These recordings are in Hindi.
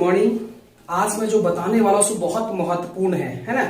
मॉर्निंग। आज मैं जो बताने वाला हूँ बहुत महत्वपूर्ण है ना।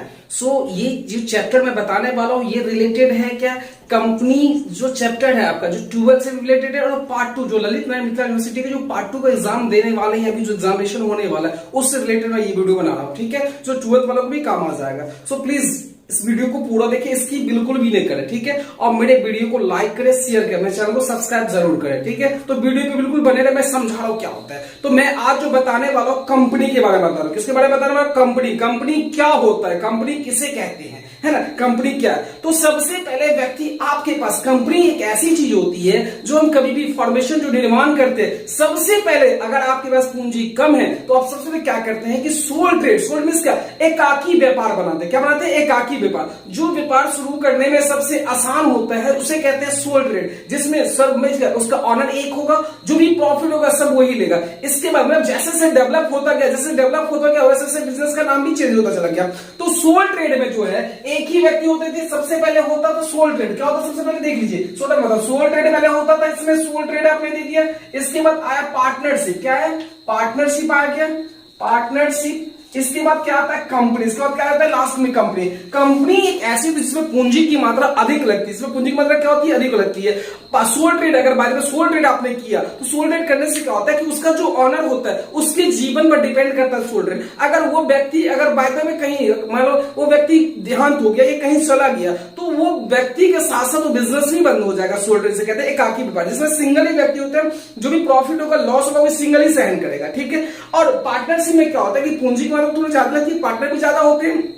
ये जो चैप्टर मैं बताने वाला हूँ ये रिलेटेड है क्या, कंपनी जो चैप्टर है आपका जो 12 से रिलेटेड है, और पार्ट 2 जो ललित नारायण मिथिला यूनिवर्सिटी के जो पार्ट 2 का एग्जाम देने वाले हैं, अभी जो एग्जामिनेशन होने वाला है उससे रिलेटेड मैं ये वीडियो बना रहा हूँ। ठीक है, जो 12th वालों को भी काम आ जाएगा। सो प्लीज इस वीडियो को पूरा देखें, इसकी बिल्कुल भी नहीं करें। ठीक है, और मेरे वीडियो को लाइक करें, शेयर करें, मेरे चैनल को सब्सक्राइब जरूर करें। ठीक है, तो वीडियो को बिल्कुल बने रहे, मैं समझा रहा हूं क्या होता है। तो मैं आज जो बताने वाला हूं कंपनी के बारे में बता रहा हूं। किसके बारे में बताने वाला? कंपनी क्या होता है, कंपनी किसे कहते हैं, है ना, कंपनी क्या है। तो सबसे पहले व्यक्ति आपके पास, कंपनी एक ऐसी चीज होती है जो हम कभी भी फॉर्मेशन जो निर्माण करते हैं, सबसे पहले अगर आपके पास पूंजी कम है तो आप सबसे पहले क्या करते हैं कि सोल ट्रेड, सोल मींस क्या, एकाकी व्यापार बनाते हैं। क्या बनाते हैं? एकाकी व्यापार। जो व्यापार शुरू करने में सबसे आसान होता है उसे कहते हैं सोल ट्रेड, जिसमें सब उसका ऑनर एक होगा, जो भी प्रॉफिट होगा सब वही लेगा। इसके बाद में जैसे जैसे डेवलप होता गया वैसे वैसे बिजनेस का नाम भी चेंज होता चला गया। तो सोल ट्रेड में जो है एक ही व्यक्ति होते थे। सबसे पहले होता था सोल ट्रेड। क्या होता? सबसे पहले देख लीजिए, सोल ट्रेड पहले होता था, इसमें सोल ट्रेड आपने दे दिया। इसके बाद आया पार्टनरशिप। क्या है? पार्टनरशिप आ गया, पार्टनरशिप। इसके बाद क्या आता है? कंपनी। इसके बाद क्या आता है? लास्ट में कंपनी। कंपनी एक ऐसी जिसमें पूंजी की मात्रा अधिक लगती है। इसमें पूंजी की मात्रा क्या होती है? अधिक लगती है। सोल ट्रेड, अगर बात करें सोल ट्रेड आपने किया तो सोल ट्रेड करने से क्या होता है कि उसका जो ऑनर होता है उसके जीवन पर डिपेंड करता है सोल ट्रेड। अगर वो व्यक्ति अगर बाय में कहीं मान लो वो व्यक्ति देहांत हो गया या कहीं चला गया तो वो व्यक्ति के साथ साथ वो बिजनेस भी बंद हो जाएगा। सोल ट्रेड से कहते हैं एकाकी व्यापार, जिसमें सिंगल ही व्यक्ति होते हैं, जो भी प्रॉफिट होगा लॉस होगा वो सिंगल ही सहन करेगा। ठीक है, और पार्टनरशिप में क्या होता है कि पूंजी की मात्रा थोड़ी ज्यादा लगती है, पार्टनर भी ज्यादा होते हैं।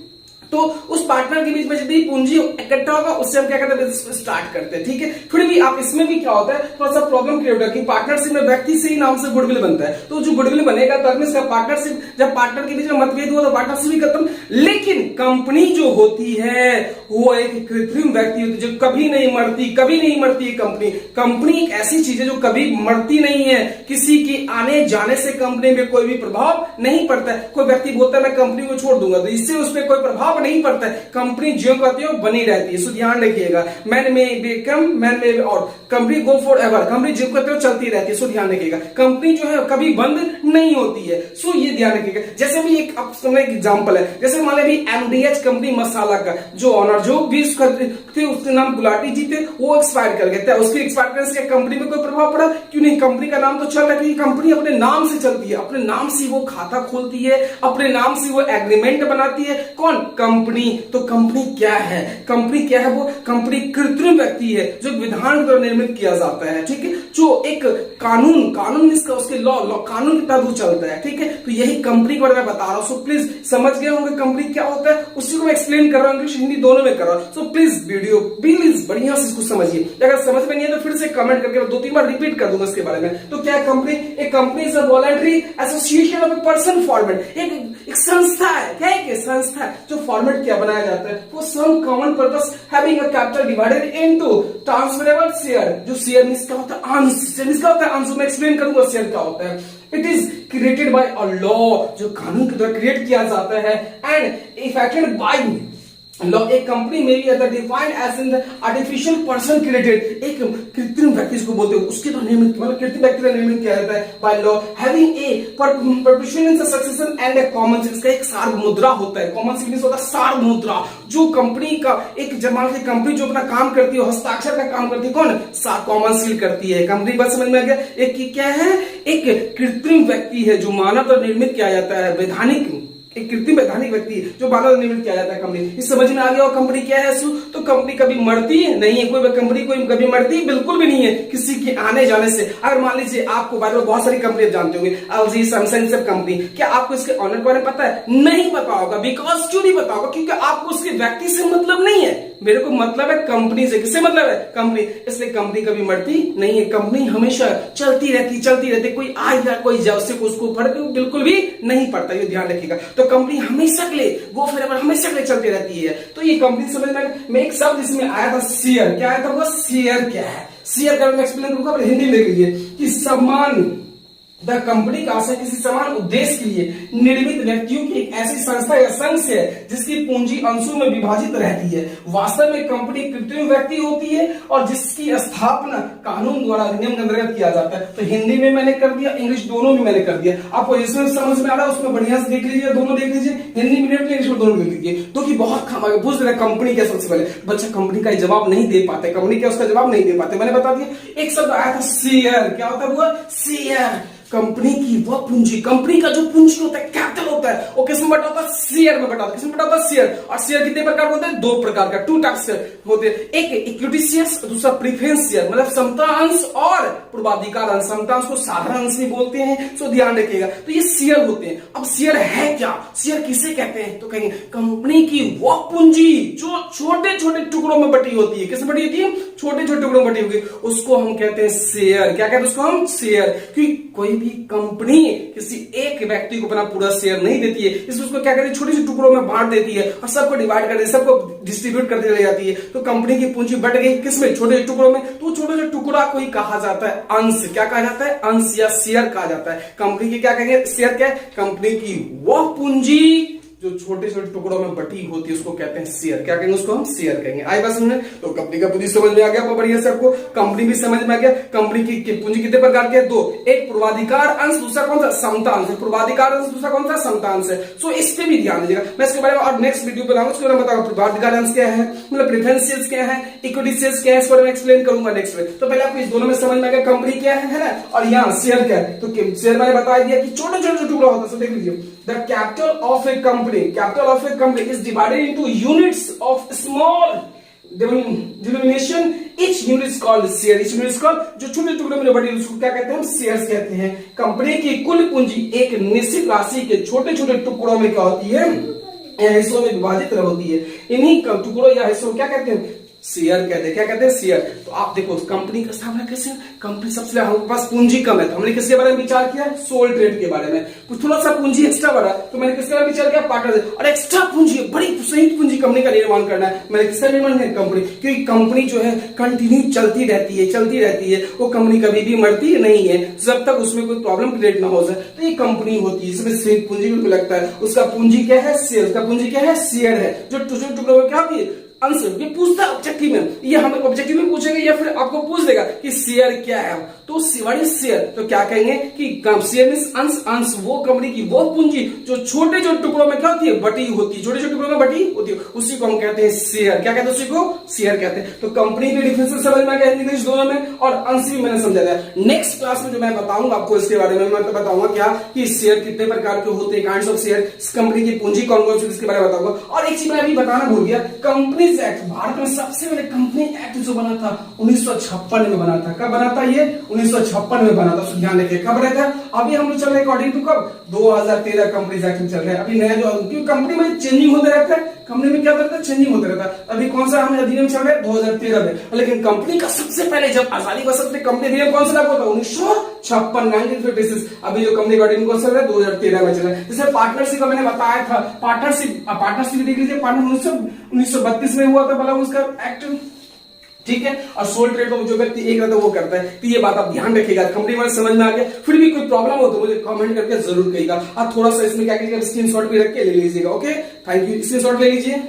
तो उस पार्टनर के बीच में जितनी पूंजी इकट्ठा होगा उससे हम क्या करते हैं? बिजनेस स्टार्ट करते हैं। ठीक है, फिर भी आप इसमें भी क्या होता है थोड़ा सा प्रॉब्लम क्रिएट होता है कि पार्टनरशिप में व्यक्ति से ही नाम से गुडविल बनता है। तो जो गुडविल बनेगा तो पार्टनरशिप, जब पार्टनर के बीच में मतभेद हुआ तो पार्टनरशिप ही खत्म। लेकिन कंपनी जो होती है वो एक कृत्रिम व्यक्ति होती है जो कभी नहीं मरती, कभी नहीं मरती है कंपनी। कंपनी एक ऐसी चीज है जो कभी मरती नहीं है। किसी के आने जाने से कंपनी में कोई भी प्रभाव नहीं पड़ता है। कोई व्यक्ति बोलता है मैं कंपनी को छोड़ दूंगा तो इससे उस पर कोई प्रभाव नहीं पड़ता है। कंपनी जो कहती है बनी रहती है। सो ध्यान रखिएगा, मैन में बिकम, मैन में और company go for ever. Company जो कहते हो चलती रहती है। सो ध्यान रखिएगा, कंपनी जो है कभी बंद नहीं होती है। सो ये ध्यान रखिएगा। जैसे भी एक एग्जांपल है, जैसे मान ली एमडीएच कंपनी मसाला का जो ऑनर जो भी थे उसके नाम गुलाटी जी थे, वो एक्सपायर कर गए थे। उसकी एक्सपायर करने से कंपनी में कोई प्रभाव पड़ा? क्यों नहीं, कंपनी का नाम तो चल रहा है। कंपनी अपने नाम से चलती है, अपने नाम से वो खाता खोलती है, अपने नाम से वो एग्रीमेंट बनाती है। कौन? कंपनी। तो कंपनी क्या है? कंपनी क्या है? वो कंपनी कृत्रिम व्यक्ति है जो विधान द्वारा निर्मित किया जाता है। ठीक है, जो एक कानून इसका उसके लॉ कानून के तहत वो चलता है। ठीक है, तो यही कंपनी के बारे में बता रहा हूं। सो प्लीज समझ गए होंगे कंपनी क्या होता है, उसी को मैं एक्सप्लेन कर रहा हूं, इंग्लिश हिंदी दोनों में कर रहा हूं। सो प्लीज वीडियो प्लीज बढ़िया से इसको समझिए। अगर समझ में नहीं है तो फिर से कमेंट करके 2-3 बार रिपीट कर दूंगा इसके बारे में। तो क्या है कंपनी? एक company is a voluntary association of a person format. एक संस्था है। क्या है? संस्था है जो फॉर्मेट क्या बनाया जाता है for some common purpose having a capital divided into transferable share. जो शेयर मींस क्या होता है? अंश। शेयर मींस क्या होता है? अंश। मैं एक्सप्लेन करूंगा शेयर क्या होता है। It is created by a law, जो कानून के द्वारा क्रिएट किया जाता है, एंड इफेक्टेड बाय लॉ। एक कंपनी में भी defined as an artificial person created, एक कृत्रिम व्यक्ति जिसको बोलते हैं उसके द्वारा निर्मित, मतलब कृत्रिम व्यक्ति द्वारा निर्मित किया जाता है by law, having a perpetual succession and A common seal. इसका एक सार मुद्रा होता है। कॉमन सील होता है सार मुद्रा, जो कंपनी का एक जमाने की कंपनी जो अपना काम करती है, हस्ताक्षर का काम करती है, कौन? कॉमन सील करती है कंपनी। बात समझ में आ गया? एक क्या है? एक कृत्रिम व्यक्ति है जो मानव द्वारा निर्मित किया जाता है, वैधानिक एक कृत्रिम वैधानिक व्यक्ति जो मानव निर्मित किया जाता है कंपनी। इस समझ में आ गया? और कंपनी क्या है? तो कंपनी कभी मरती नहीं है। कोई कंपनी कोई कभी मरती बिल्कुल भी नहीं है किसी के आने जाने से। अगर मान लीजिए आपको बारे में बहुत सारी कंपनी जानते होंगे, एलजी, सैमसंग, सब कंपनी, क्या आपको इसके ऑनर के बारे में पता है? नहीं पता होगा। बिकॉज क्यों नहीं पता होगा? क्योंकि आपको उसके व्यक्ति से मतलब नहीं है। मेरे को मतलब है कंपनी से। किससे मतलब है? कंपनी। इसलिए कंपनी कभी मरती नहीं है। कंपनी हमेशा चलती रहती। कोई आएगा कोई जाए, उससे उसको फर्क बिल्कुल भी नहीं पड़ता। ये ध्यान रखिएगा। तो कंपनी हमेशा के लिए गो फॉरएवर, हमेशा के लिए चलती रहती है। तो ये कंपनी समझ में एक शब्द इसमें आया था शेयर। क्या आया था? वो शेयर क्या है? शेयर का मैं एक्सप्लेन करूंगा, हिंदी में लिख लीजिए कि द कंपनी का आशय किसी समान उद्देश्य के लिए निर्मित व्यक्तियों की एक ऐसी संस्था या संघ से है जिसकी पूंजी अंशों में विभाजित रहती है। वास्तव में कंपनी कृत्रिम व्यक्ति होती है और जिसकी स्थापना कानून द्वारा अधिनियम के अंतर्गत किया जाता है। तो हिंदी में मैंने कर दिया, इंग्लिश दोनों में मैंने कर दिया। आपको जिसमें समझ में आ रहा है उसमें बढ़िया से देख लीजिए, दोनों देख लीजिए, हिंदी मीडियम में, इंग्लिश में दोनों देख लीजिए। तो कि बहुत खामा पूछ रहे कंपनी क्या, सबसे पहले बच्चा कंपनी का जवाब नहीं दे पाते, कंपनी क्या उसका जवाब नहीं दे पाते। मैंने बता दिया एक शब्द आया था शेयर, क्या होता है वो शेयर, कंपनी की वह पूंजी, कंपनी का जो पूंजी होता है, कैपिटल होता है, वो किस में बटा होता है, शेयर में बटा होता है। किस में बटा होता है, शेयर। और शेयर कितने प्रकार के होते हैं, दो प्रकार का, टू टाइप्स होते हैं, एक इक्विटी शेयर्स, दूसरा प्रीफरेंस शेयर, मतलब समता अंश और पूर्वाधिकार अंश। समता अंश को साधारण अंश भी बोलते हैं, सो ध्यान रखिएगा। तो ये शेयर होते हैं। अब शेयर है क्या, शेयर किसे कहते हैं, तो कहेंगे कंपनी की वह पूंजी जो छोटे छोटे टुकड़ों में बटी होती है। किस में बटी होती है, छोटे छोटे टुकड़ों में बटी होगी, उसको हम कहते हैं शेयर। क्या कहते हैं उसको हम, शेयर। क्योंकि कोई भी कंपनी किसी एक व्यक्ति को अपना पूरा शेयर नहीं देती है, इसलिए उसको क्या करती है, छोटे छोटे टुकड़ों में बांट देती है और सबको डिवाइड कर देती है, सबको डिस्ट्रीब्यूट करती चली जाती है। तो कंपनी की पूंजी बट गई किसमें, छोटे टुकड़ों में। तो छोटे छोटे टुकड़ा को ही कहा जाता है अंश। क्या कहा जाता है, अंश या शेयर कहा जाता है। कंपनी की क्या कहेंगे, शेयर क्या है, कंपनी की वह पूंजी जो छोटे छोटे टुकड़ों में बटी होती है उसको कहते हैं शेयर। क्या कहेंगे उसको हम, शेयर कहेंगे। आई बात समझ में। तो कंपनी का पूंजी समझ में आ गया बढ़िया से, आपको कंपनी भी समझ में आ गया। कंपनी की पूंजी कितने प्रकार के, दो, एक पूर्वाधिकार अंश, दूसरा कौन सा, समता अंश। पूर्वाधिकार अंश, दूसरा कौन सा, समता अंश है। सो इस पे भी ध्यान दीजिएगा, मैं इसके बारे में और नेक्स्ट वीडियो पे लाऊंगा, उसके बारे में बताऊंगा पूर्वाधिकार अंश क्या है, मतलब प्रेफरेंस शेयर्स क्या है, इक्विटी शेयर्स क्या है, इसके बारे में एक्सप्लेन करूंगा नेक्स्ट में। तो पहले आपको इस दोनों में समझ में आ गया कंपनी क्या है ना, और यहाँ शेयर क्या है। तो शेयर मैंने बता दिया कि छोटे छोटे टुकड़ा होता है। देख लीजिए, the capital of A company, capital of a company is divided into units of small denomination. Each unit is called share. Each unit is called, जो छोटे टुकड़े में बटी उसको क्या कहते हैं, हम शेयर्स कहते हैं। कंपनी की कुल पूंजी एक निश्चित राशि के छोटे छोटे टुकड़ों में क्या होती है, हिस्सों में विभाजित होती है। इन्हीं टुकड़ों या हिस्सों क्या कहते हैं, शेयर कहते हैं। क्या कहते हैं, शेयर। तो आप देखो कंपनी का स्थापना कैसे, कंपनी सबसे हमारे पास पूंजी कम है तो हमने किसके बारे में विचार किया, सोल ट्रेड के बारे में। कुछ थोड़ा सा पूंजी एक्स्ट्रा बढ़ा तो मैंने किसके बारे में विचार किया, पार्टनर। और एक्स्ट्रा पूंजी, बड़ी संयुक्त पूंजी कंपनी का निर्माण करना है, मैंने किसका निर्माण किया, कंपनी। क्योंकि कंपनी जो है कंटिन्यू चलती रहती है, वो कंपनी कभी भी मरती नहीं है जब तक उसमें कोई प्रॉब्लम क्रिएट ना हो जाए। तो ये कंपनी होती है, इसमें संयुक्त पूंजी को लगता है। उसका पूंजी क्या है, शेयर। उसका पूंजी क्या है, शेयर है। जो टुकड़ों में क्या होती है, आंसर। ये पूछता है ऑब्जेक्टिव में, ये हमें ऑब्जेक्टिव में पूछेगा या फिर आपको पूछ देगा कि शेयर क्या है। तो शेयर, तो क्या कहेंगे कि शेयर मींस अंश। अंश वो कंपनी की वो पूंजी जो छोटे छोटे टुकड़ों में क्या होती है, बटी होती है, छोटे छोटे टुकड़ों में बटी होती है, उसी को हम कहते हैं शेयर। क्या कहते हैं, उसी को शेयर कहते हैं। तो कंपनी के डिफरेंस समझ में आ गया, इंग्लिश दोनों में, और अंश भी मैंने समझा दिया। नेक्स्ट क्लास में जो मैं बताऊंगा आपको इसके बारे में, मैं तो बताऊंगा क्या कि शेयर कितने प्रकार के होते हैं, काइंड्स ऑफ शेयर, कंपनी की पूंजी कौन कौन सी, इसके बारे में बताऊंगा। और एक चीज मैं अभी बताना भूल गया, कंपनीज एक्ट, भारत में सबसे पहले कंपनी एक्ट जो बना था 1956 में बना था। कब बना था ये, 1956 में बना था। ध्यान रखिए कब रहता है। अभी हम लोग चल रहे अकॉर्डिंग टू कब, 2013 कंपनीज एक्ट में चल रहे हैं। अभी नया जो, क्योंकि कंपनी में चेंजिंग होते रहता है, कंपनी में क्या रहता है, चेंजिंग होते रहता है। अभी कौन सा हमें अधिनियम चल रहा है, 2013 में। लेकिन कंपनी का सबसे पहले जब आजादी का सबसे कंपनी अधिनियम कौन सा लागू होता है, 1956, 1956। अभी जो कंपनी का अधिनियम कौन सा चल रहा है, 2013 में चल रहा है। जैसे पार्टनरशिप का मैंने बताया था, पार्टनरशिप देख लीजिए, 1932 में हुआ था भला उसका एक्ट, ठीक है। और सोल ट्रेड को जो व्यक्ति एक रहता है वो करता है। तो ये बात आप ध्यान रखिएगा, कंपनी में समझ में आ गया। फिर भी कोई प्रॉब्लम हो तो मुझे कमेंट करके जरूर कहिएगा। आप थोड़ा सा इसमें क्या कीजिएगा, स्क्रीनशॉट भी रख के ले लीजिएगा। Okay, thank you. स्क्रीनशॉट ले लीजिए।